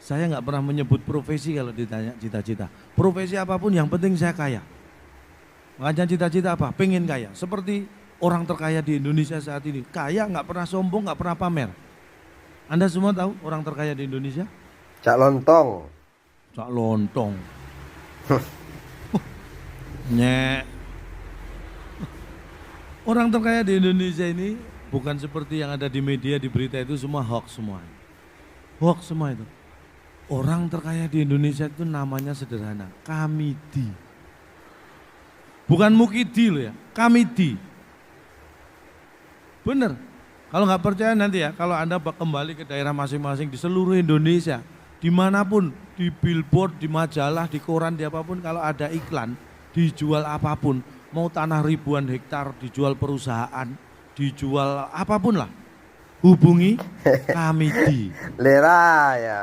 Saya nggak pernah menyebut profesi kalau ditanya cita-cita. Profesi apapun yang penting saya kaya. Makanya cita-cita apa? Pengen kaya. Seperti orang terkaya di Indonesia saat ini. Kaya nggak pernah sombong, nggak pernah pamer. Anda semua tahu orang terkaya di Indonesia? Cak Lontong. Cak Lontong. Nyek. Orang terkaya di Indonesia ini bukan seperti yang ada di media, di berita itu semua hoax semua. Hoax semua itu. Orang terkaya di Indonesia itu namanya sederhana, Kamidi. Bukan Mukidi loh ya, Kamidi. Bener. Kalau nggak percaya nanti ya, kalau Anda kembali ke daerah masing-masing di seluruh Indonesia, dimanapun, di billboard, di majalah, di koran, di apapun, kalau ada iklan, dijual apapun, mau tanah ribuan hektar, dijual perusahaan, dijual apapun lah, hubungi Kamidi. Lera ya.